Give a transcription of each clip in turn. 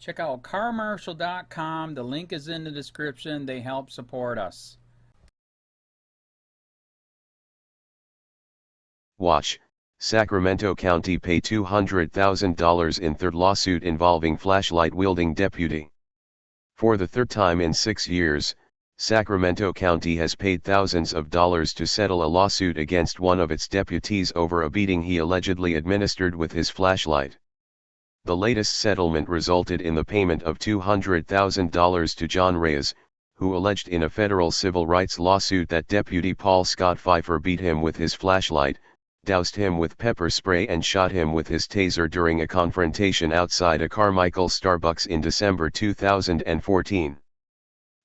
Check out carmarshal.com. The link is in the description. They help support us. Watch, Sacramento County pay $200,000 in third lawsuit involving flashlight-wielding deputy. For the third time in 6 years, Sacramento County has paid thousands of dollars to settle a lawsuit against one of its deputies over a beating he allegedly administered with his flashlight. The latest settlement resulted in the payment of $200,000 to John Reyes, who alleged in a federal civil rights lawsuit that Deputy Paul Scott Pfeiffer beat him with his flashlight, doused him with pepper spray and shot him with his taser during a confrontation outside a Carmichael Starbucks in December 2014.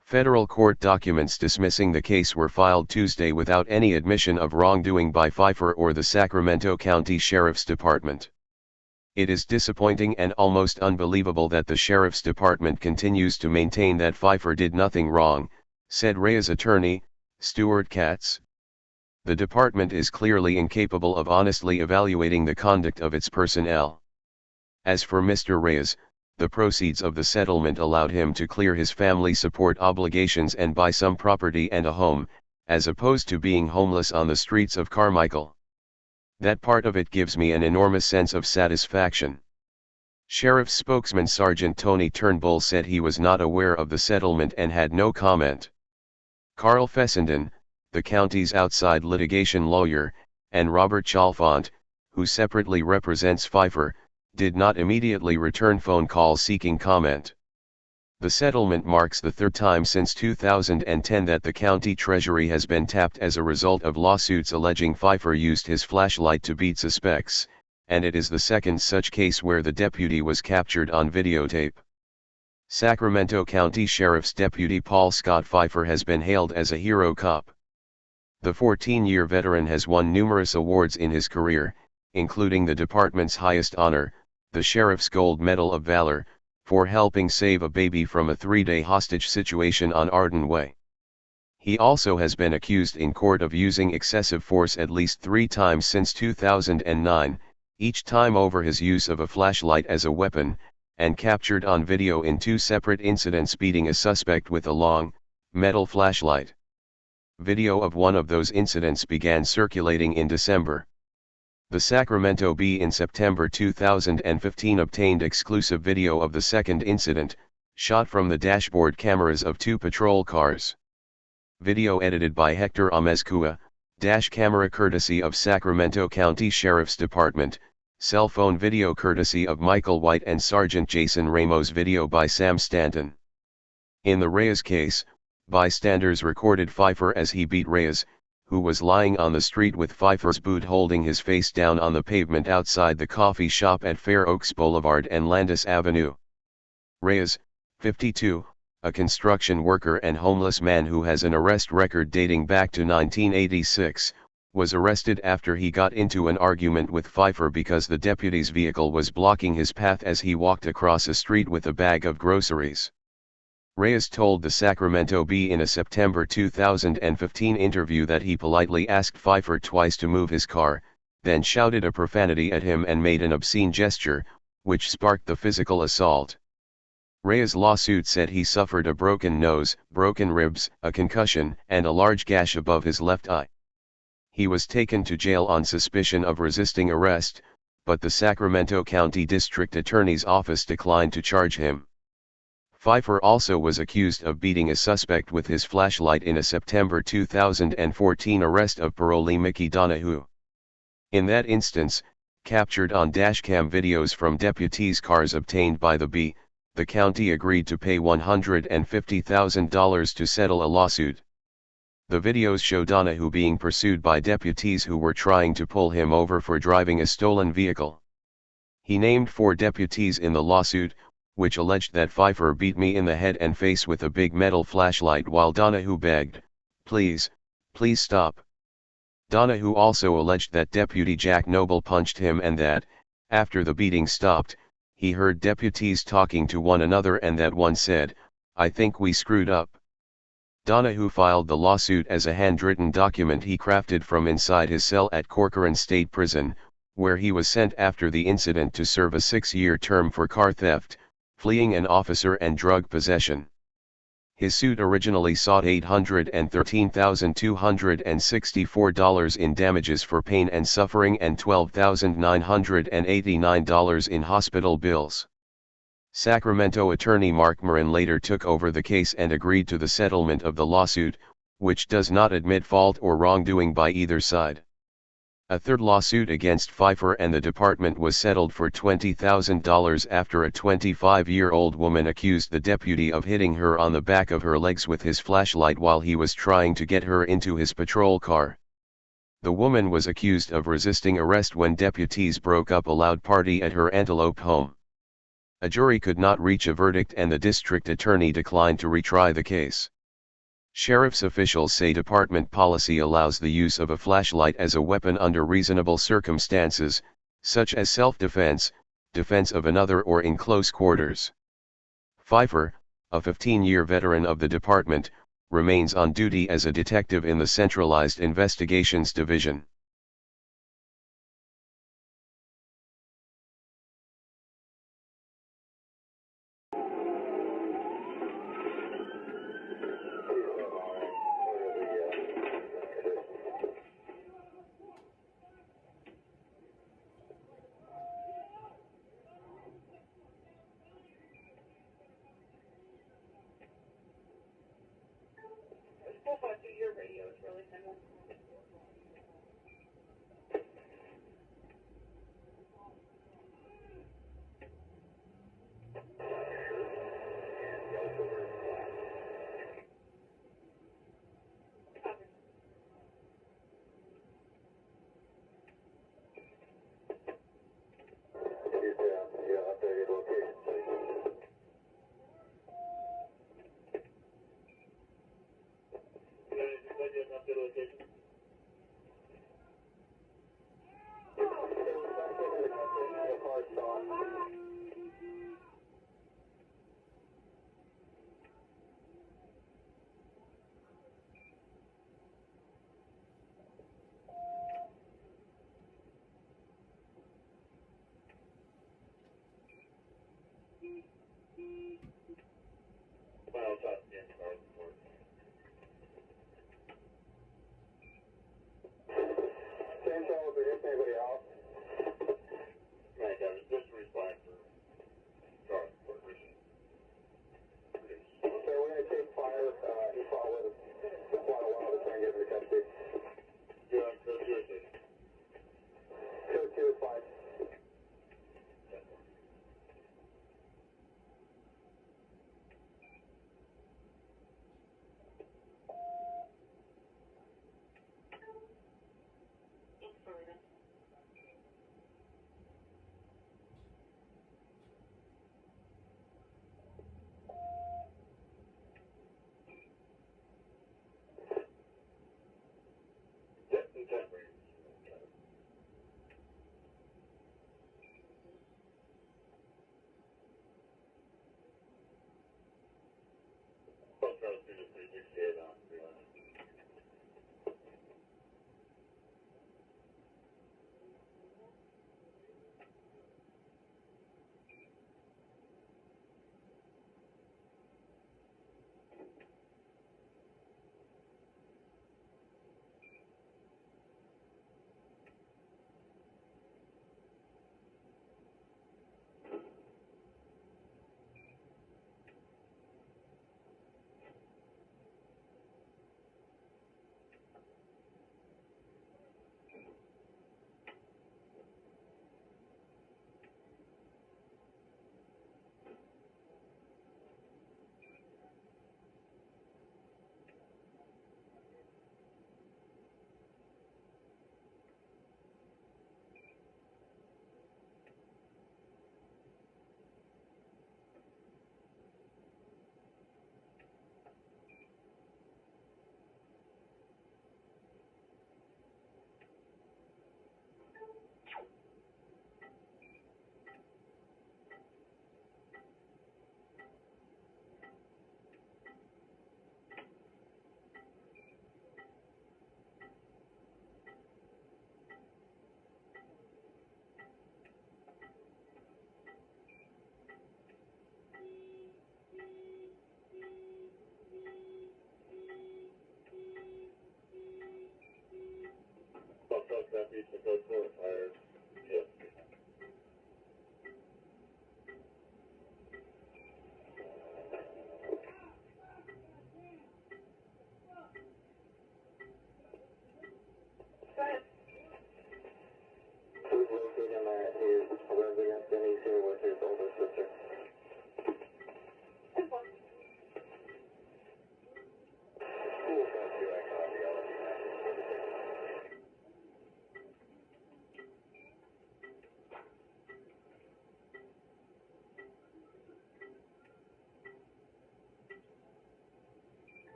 Federal court documents dismissing the case were filed Tuesday without any admission of wrongdoing by Pfeiffer or the Sacramento County Sheriff's Department. It is disappointing and almost unbelievable that the Sheriff's Department continues to maintain that Pfeiffer did nothing wrong, said Reyes' attorney, Stuart Katz. The department is clearly incapable of honestly evaluating the conduct of its personnel. As for Mr. Reyes, the proceeds of the settlement allowed him to clear his family support obligations and buy some property and a home, as opposed to being homeless on the streets of Carmichael. That part of it gives me an enormous sense of satisfaction. Sheriff's spokesman Sergeant Tony Turnbull said he was not aware of the settlement and had no comment. Carl Fessenden, the county's outside litigation lawyer, and Robert Chalfant, who separately represents Pfeiffer, did not immediately return phone calls seeking comment. The settlement marks the third time since 2010 that the county treasury has been tapped as a result of lawsuits alleging Pfeiffer used his flashlight to beat suspects, and it is the second such case where the deputy was captured on videotape. Sacramento County Sheriff's Deputy Paul Scott Pfeiffer has been hailed as a hero cop. The 14-year veteran has won numerous awards in his career, including the department's highest honor, the Sheriff's Gold Medal of Valor, for helping save a baby from a 3-day hostage situation on Arden Way. He also has been accused in court of using excessive force at least 3 times since 2009, each time over his use of a flashlight as a weapon, and captured on video in 2 separate incidents beating a suspect with a long, metal flashlight. Video of one of those incidents began circulating in December. The Sacramento Bee in September 2015 obtained exclusive video of the second incident, shot from the dashboard cameras of 2 patrol cars. Video edited by Hector Amezcua, dash camera courtesy of Sacramento County Sheriff's Department, cell phone video courtesy of Michael White and Sergeant Jason Ramos, video by Sam Stanton. In the Reyes case, bystanders recorded Pfeiffer as he beat Reyes, who was lying on the street with Pfeiffer's boot holding his face down on the pavement outside the coffee shop at Fair Oaks Boulevard and Landis Avenue. Reyes, 52, a construction worker and homeless man who has an arrest record dating back to 1986, was arrested after he got into an argument with Pfeiffer because the deputy's vehicle was blocking his path as he walked across a street with a bag of groceries. Reyes told the Sacramento Bee in a September 2015 interview that he politely asked Pfeiffer twice to move his car, then shouted a profanity at him and made an obscene gesture, which sparked the physical assault. Reyes' lawsuit said he suffered a broken nose, broken ribs, a concussion, and a large gash above his left eye. He was taken to jail on suspicion of resisting arrest, but the Sacramento County District Attorney's Office declined to charge him. Pfeiffer also was accused of beating a suspect with his flashlight in a September 2014 arrest of parolee Mickey Donahue. In that instance, captured on dashcam videos from deputies' cars obtained by the Bee, the county agreed to pay $150,000 to settle a lawsuit. The videos show Donahue being pursued by deputies who were trying to pull him over for driving a stolen vehicle. He named 4 deputies in the lawsuit, which alleged that Pfeiffer beat me in the head and face with a big metal flashlight while Donahue begged, "Please, please stop." Donahue also alleged that Deputy Jack Noble punched him and that, after the beating stopped, he heard deputies talking to one another and that one said, "I think we screwed up." Donahue filed the lawsuit as a handwritten document he crafted from inside his cell at Corcoran State Prison, where he was sent after the incident to serve a 6-year term for car theft, fleeing an officer and drug possession. His suit originally sought $813,264 in damages for pain and suffering and $12,989 in hospital bills. Sacramento attorney Mark Morin later took over the case and agreed to the settlement of the lawsuit, which does not admit fault or wrongdoing by either side. A third lawsuit against Pfeiffer and the department was settled for $20,000 after a 25-year-old woman accused the deputy of hitting her on the back of her legs with his flashlight while he was trying to get her into his patrol car. The woman was accused of resisting arrest when deputies broke up a loud party at her Antelope home. A jury could not reach a verdict and the district attorney declined to retry the case. Sheriff's officials say department policy allows the use of a flashlight as a weapon under reasonable circumstances, such as self-defense, defense of another or in close quarters. Pfeiffer, a 15-year veteran of the department, remains on duty as a detective in the Centralized Investigations Division. Your radio is really simple.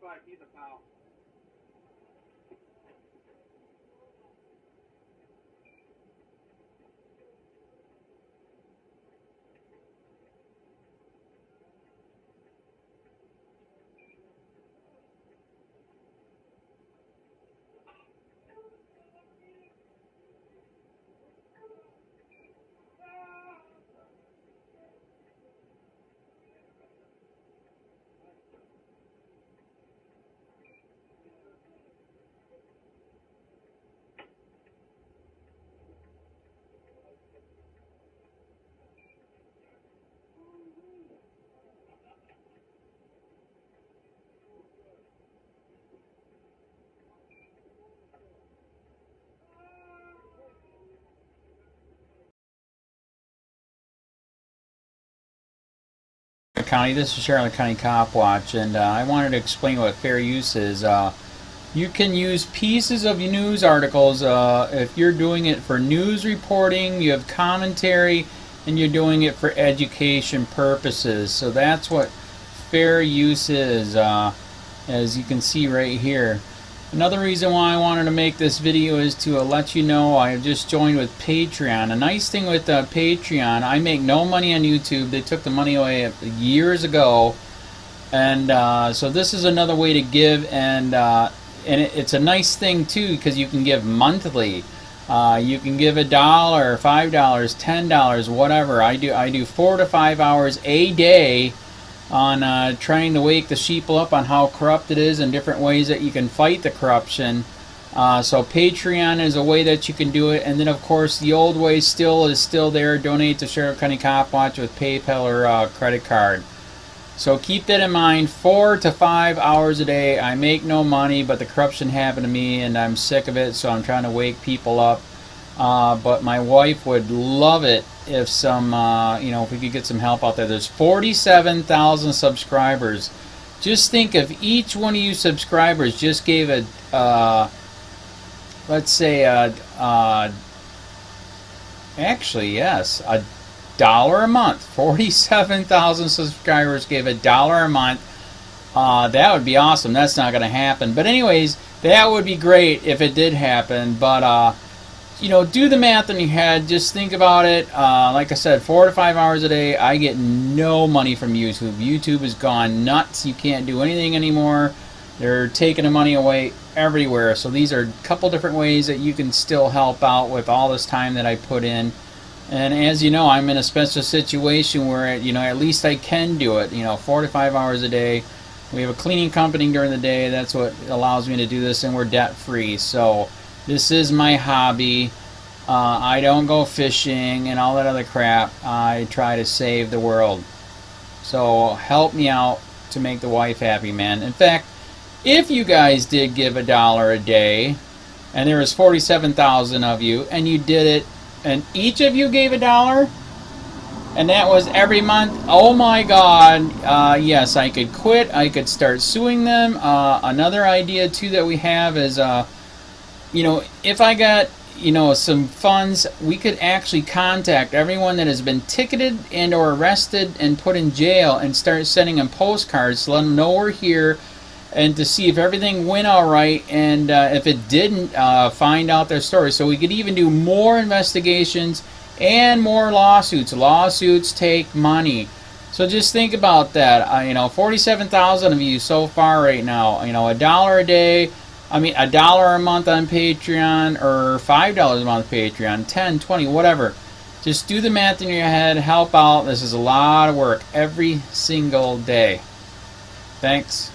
5, he's a pal. County, this is Charlotte County COPWATCH, and I wanted to explain what fair use is. You can use pieces of news articles if you're doing it for news reporting, you have commentary, and you're doing it for education purposes. So that's what fair use is, as you can see right here. Another reason why I wanted to make this video is to let you know I just joined with Patreon. A nice thing with Patreon, I make no money on YouTube. They took the money away years ago, and so this is another way to give, and it's a nice thing too because you can give monthly. You can give $1, $5, $10, whatever. I do 4 to 5 hours a day on trying to wake the sheeple up on how corrupt it is and different ways that you can fight the corruption. So Patreon is a way that you can do it, and then of course the old way is still there. Donate to Charlotte County COPWATCH with PayPal or credit card. So keep that in mind. 4 to 5 hours a day. I make no money, but the corruption happened to me and I'm sick of it, so I'm trying to wake people up. But my wife would love it if if we could get some help out there. There's 47,000 subscribers. Just think if each one of you subscribers just gave let's say actually yes, $1 a month. 47,000 subscribers gave $1 a month. That would be awesome. That's not going to happen. But anyways, that would be great if it did happen. But do the math in your head. Just think about it. Like I said, 4 to 5 hours a day. I get no money from YouTube. YouTube has gone nuts. You can't do anything anymore. They're taking the money away everywhere. So these are a couple different ways that you can still help out with all this time that I put in. And as you know, I'm in a special situation where at least I can do it. 4 to 5 hours a day. We have a cleaning company during the day. That's what allows me to do this, and we're debt free. So this is my hobby. I don't go fishing and all that other crap. I try to save the world. So help me out to make the wife happy, man. In fact, if you guys did give $1 a day, and there was 47,000 of you, and you did it, and each of you gave $1, and that was every month, oh my God, yes, I could quit. I could start suing them. Another idea too that we have is if I got some funds, we could actually contact everyone that has been ticketed and or arrested and put in jail and start sending them postcards to let them know we're here, and to see if everything went all right, and if it didn't, find out their story. So we could even do more investigations and more lawsuits. Lawsuits take money. So just think about that. You know, 47,000 of you so far right now. You know, $1 a day. I mean, $1 a month on Patreon, or $5 a month Patreon, 10, 20, whatever. Just do the math in your head. Help out. This is a lot of work every single day. Thanks.